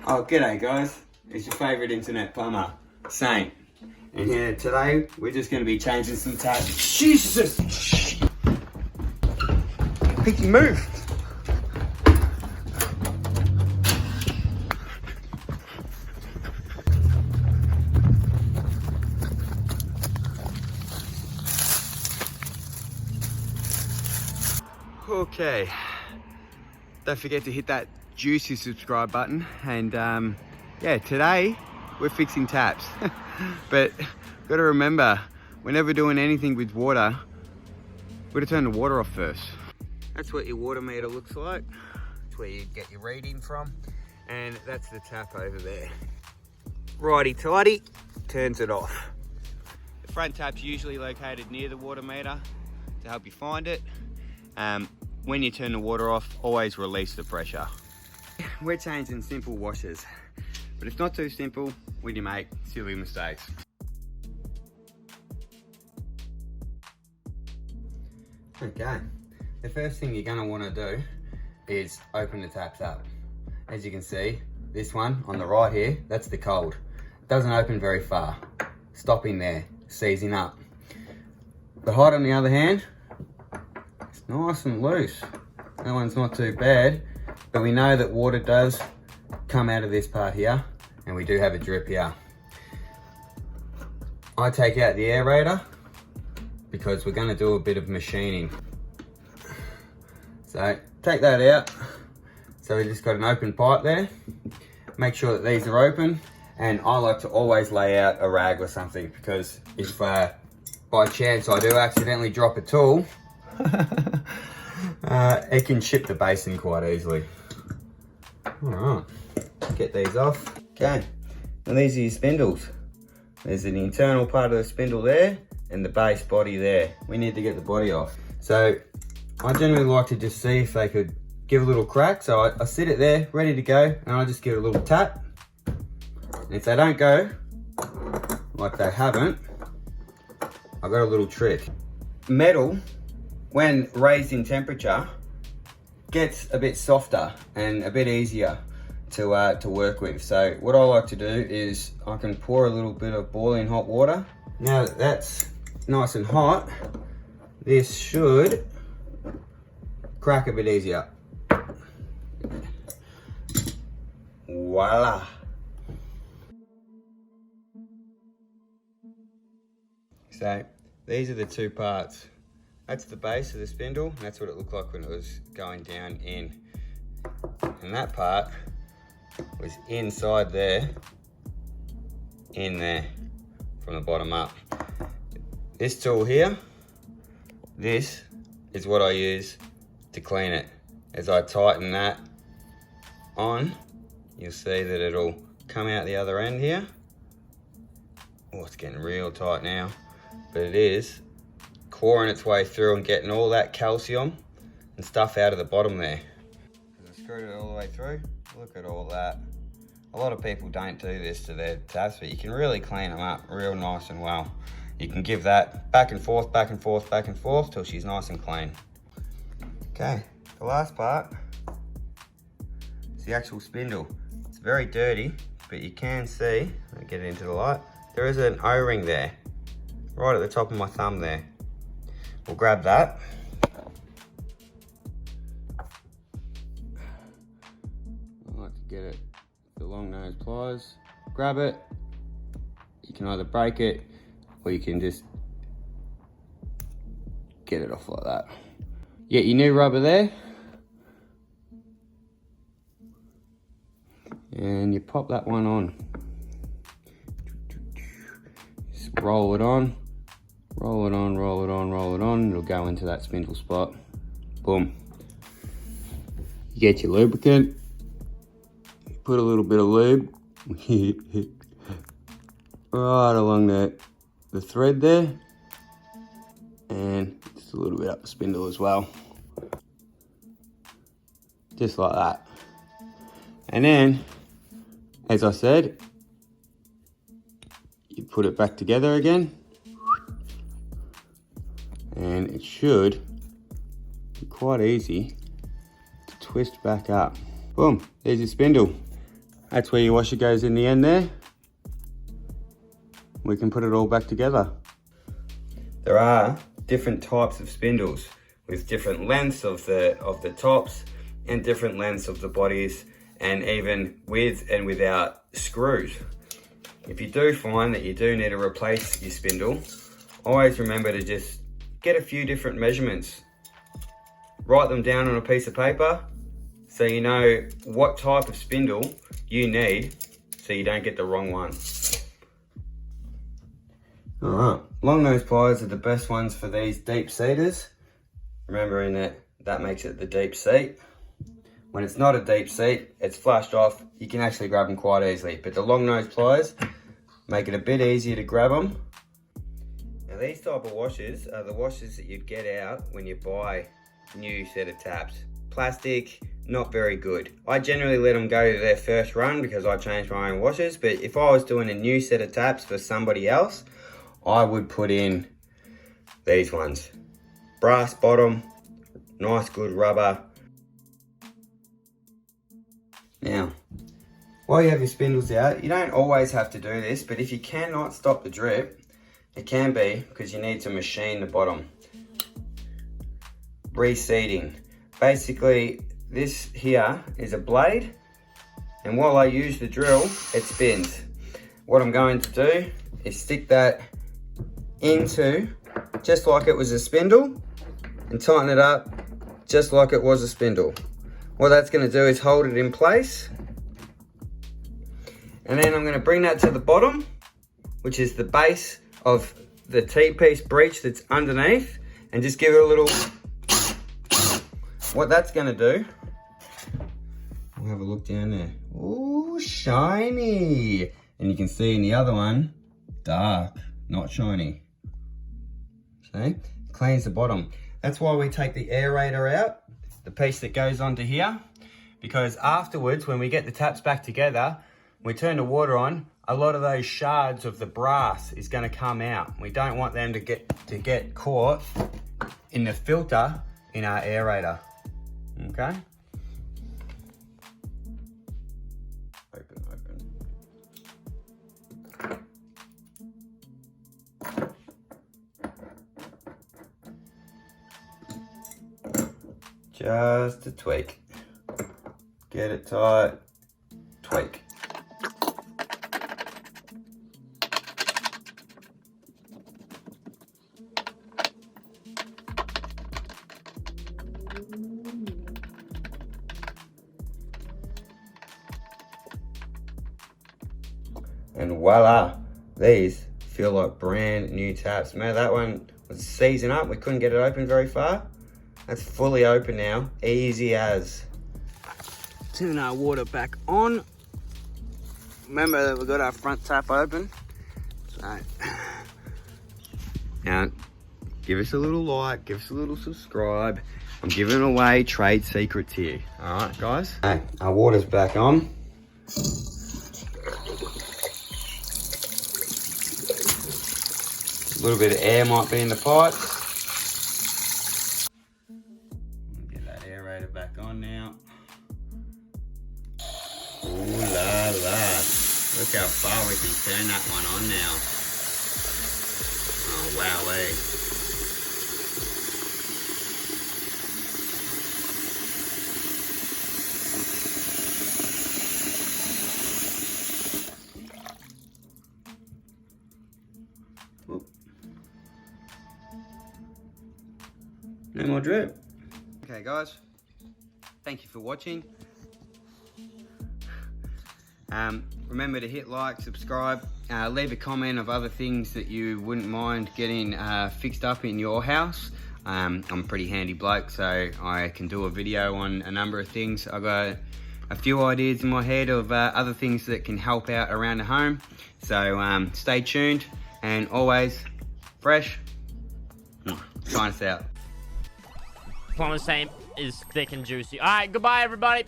Oh, g'day guys. It's your favourite internet plumber, Saint. And here today, we're just going to be changing some taps. Jesus! Picky move! Okay. Don't forget to hit that juicy subscribe button, and yeah, today we're fixing taps. But got to remember, whenever doing anything with water, we're to turn the water off first. That's what your water meter looks like. That's where you get your reading from, and that's the tap over there. Righty tighty, turns it off. The front tap's usually located near the water meter to help you find it. When you turn the water off, always release the pressure. We're changing simple washers, but it's not too simple when you make silly mistakes. Okay, the first thing you're going to want to do is open the taps up. As you can see, this one on the right here, that's the cold. It doesn't open very far, stopping there, seizing up. The hot, on the other hand, nice and loose. That one's not too bad, but we know that water does come out of this part here, and we do have a drip here. I take out the aerator because we're going to do a bit of machining. So take that out. So we just got an open pipe there. Make sure that these are open, and I like to always lay out a rag or something, because if by chance I do accidentally drop a tool, it can chip the basin quite easily. Alright, get these off. Okay, and these are your spindles. There's an internal part of the spindle there and the base body there. We need to get the body off. So I generally like to just see if they could give a little crack. So I sit it there ready to go, and I just give it a little tap. And if they don't go, like they haven't, I've got a little trick. Metal, when raised in temperature, gets a bit softer and a bit easier to work with. So what I like to do is I can pour a little bit of boiling hot water. Now that that's nice and hot, this should crack a bit easier. Voila. So these are the two parts. That's the base of the spindle, and that's what it looked like when it was going down in. And that part was inside there, in there, from the bottom up. This tool here, this is what I use to clean it. As I tighten that on, you'll see that it'll come out the other end here. Oh, it's getting real tight now, but it is clawing its way through and getting all that calcium and stuff out of the bottom there. I screwed it all the way through. Look at all that. A lot of people don't do this to their taps, but you can really clean them up real nice and well. You can give that back and forth, back and forth, back and forth till she's nice and clean. Okay, the last part is the actual spindle. It's very dirty, but you can see, let me get it into the light, there is an O-ring there, right at the top of my thumb there. We'll grab that. I like to get it with the long nose pliers. Grab it. You can either break it, or you can just get it off like that. You get your new rubber there. And you pop that one on. Just roll it on. Roll it on, roll it on, roll it on. It'll go into that spindle spot. Boom. You get your lubricant. Put a little bit of lube right along the thread there. And just a little bit up the spindle as well. Just like that. And then, as I said, you put it back together again. And it should be quite easy to twist back up. Boom, there's your spindle. That's where your washer goes in the end there. We can put it all back together. There are different types of spindles with different lengths of the tops and different lengths of the bodies, and even with and without screws. If you do find that you do need to replace your spindle, always remember to just get a few different measurements. Write them down on a piece of paper so you know what type of spindle you need so you don't get the wrong one. Alright, long nose pliers are the best ones for these deep seaters. Remembering that makes it the deep seat. When it's not a deep seat, it's flushed off, you can actually grab them quite easily. But the long nose pliers make it a bit easier to grab them. Now these type of washers are the washers that you'd get out when you buy a new set of taps. Plastic, not very good. I generally let them go to their first run because I change my own washers, but if I was doing a new set of taps for somebody else, I would put in these ones. Brass bottom, nice good rubber. Now, while you have your spindles out, you don't always have to do this, but if you cannot stop the drip, it can be because you need to machine the bottom. Reseating. Basically, this here is a blade, and while I use the drill, it spins. What I'm going to do is stick that into just like it was a spindle and tighten it up just like it was a spindle. What that's going to do is hold it in place, and then I'm going to bring that to the bottom, which is the base of the T-piece breech that's underneath, and just give it a little. What that's going to do, we'll have a look down there. Ooh, shiny. And you can see in the other one, dark, not shiny. See? Cleans the bottom. That's why we take the aerator out, the piece that goes onto here, because afterwards, when we get the taps back together, we turn the water on, a lot of those shards of the brass is going to come out. We don't want them to get caught in the filter in our aerator. Okay? Just a tweak. Get it tight, tweak. And voila, these feel like brand new taps. Man, that one was seizing up. We couldn't get it open very far. That's fully open now, easy as. Turn our water back on. Remember that we've got our front tap open. So, now, give us a little like, give us a little subscribe. I'm giving away trade secrets here. All right, guys. Okay, our water's back on. A little bit of air might be in the pipe. Get that aerator back on now. Ooh la la. Look how far we can turn that one on now. Oh wowee. No more drip. Okay guys, thank you for watching. Remember to hit like, subscribe, leave a comment of other things that you wouldn't mind getting fixed up in your house. I'm a pretty handy bloke, so I can do a video on a number of things. I've got a few ideas in my head of other things that can help out around the home. So stay tuned, and always fresh. Sign us out. PlumberSaint is thick and juicy. All right, goodbye, everybody.